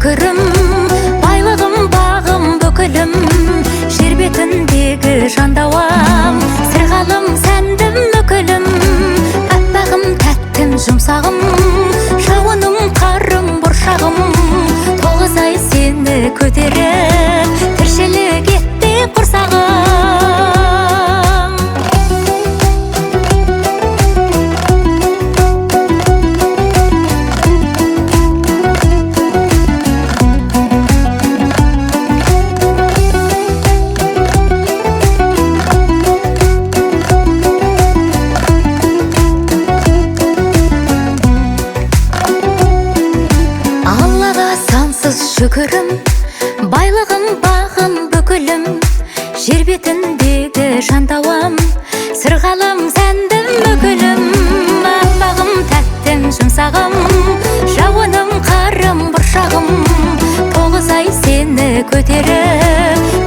шүкірім, байлығым, бағым, бүкілім, жер бетіндегі жандауам, сырғалым, сәндім, мүкілім, аппағым, тәттім, жұмсағым, жауыным, қарым, бұршағым, тоғыз ай сені көтеріп, тіршілік етті құрсағым. Шүкірім, байлығым, бағым, бүкілім, жер бетіндегі жандауам, сырғалым, сәндім, мүкілім, аппағым, тәттім, жұмсағым, жауыным, қарым, бұршағым, тоғыз ай сені көтеріп,